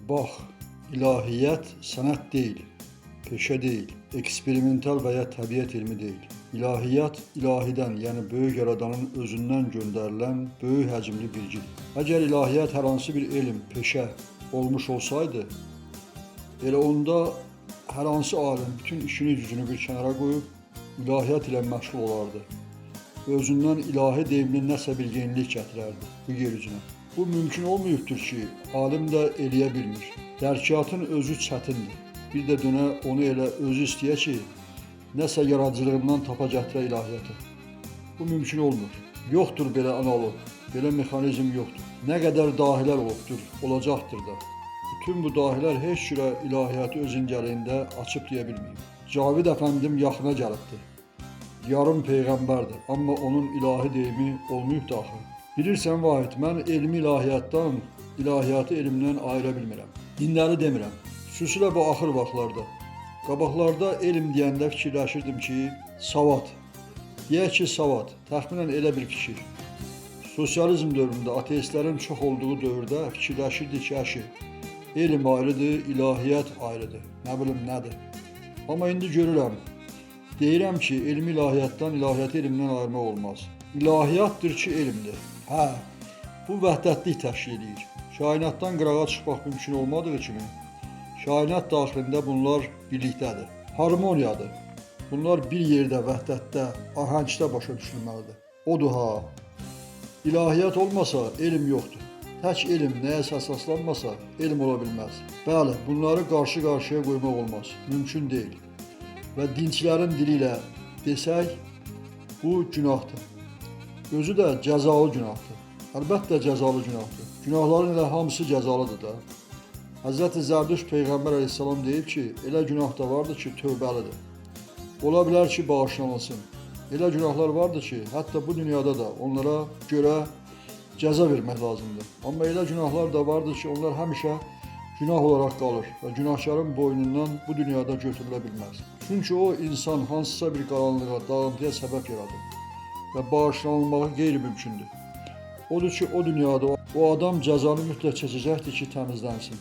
Bax, ilahiyyat sənət deyil, peşə deyil, eksperimental və ya təbiət elmi deyil. İlahiyyat ilahidən, yəni böyük yaradanın özündən göndərilən böyük həcmli bilgidir. Əgər ilahiyyat hər hansı bir elm, peşə olmuş olsaydı, elə onda hər hansı alim bütün işini gücünü bir kənara qoyub ilahiyyat ilə məşğul olardı. Özündən ilahi deyimli nəsə bir yenilik gətirərdi bu yer üzünə. Bu mümkün olmayıbdır ki, alim də eləyə bilmir. Dərkiyatın özü çətindir. Bir də dönə onu elə özü istəyə ki, nəsə yaradıcılığından tapa gətirə ilahiyyatı. Bu mümkün olmur. Yoxdur belə analog, belə mexanizm yoxdur. Nə qədər dahilər olubdur, olacaqdır da. Bütün bu dahilər heç cürə ilahiyyatı öz incəliyində açıb deyə bilməyib. Cavid əfəndim yaxına gəlibdir. Yarım peyğəmbərdir, amma onun ilahi deyimi olmayıb da axı. Bilirsən Vahid, mən elmi ilahiyyatdan, ilahiyyatı elmdən ayıra bilmirəm. Dinləri demirəm, xüsusilə bu axır vaxtlarda. Qabaqlarda elm deyəndə fikirləşirdim ki, savad. Deyək ki, savad, təxminən elə bir fikir. Sosializm dövründə, ateistlərin çox olduğu dövrdə fikirləşirdik ki, əşi, elm ayrıdır, ilahiyyat ayrıdır, nə bilim nədir. Amma indi görürəm, deyirəm ki, elmi ilahiyyatdan, ilahiyyatı elmdən ayırmaq olmaz. İlahiyyatdır ki, elmdir. Hə, bu vəhdətlik təşkil edir. Kainatdan qırağa çıxmaq mümkün olmadığı kimi, kainat daxilində bunlar birlikdədir. Harmoniyadır. Bunlar bir yerdə, vəhdətdə, ahəngdə başa düşülməlidir. Odur ha, ilahiyyat olmasa elm yoxdur. Tək elm nəyəsə əsaslanmasa elm ola bilməz. Bəli, bunları qarşı-qarşıya qoymaq olmaz. Mümkün deyil. Və dinçlərin dili ilə desək, bu günahdır. Özü də cəzalı günahdır. Əlbəttə cəzalı günahdır. Günahların elə hamısı cəzalıdır da. Həzrəti Zərdüşt Peyğəmbər əleyhissalam deyib ki, elə günah da vardır ki, tövbəlidir. Ola bilər ki, bağışlanılsın. Elə günahlar vardır ki, hətta bu dünyada da onlara görə cəza vermək lazımdır. Amma elə günahlar da vardır ki, onlar həmişə günah olaraq qalır və günahkarın boynundan bu dünyada götürülə bilməz. Çünki o insan hansısa bir qaranlığa, dağıntıya səbəb yaradır və bağışlanılmağı qeyri-mümkündür. Odur ki, o dünyada o adam cəzanı mütləq çəkəcəkdir ki, təmizlənsin.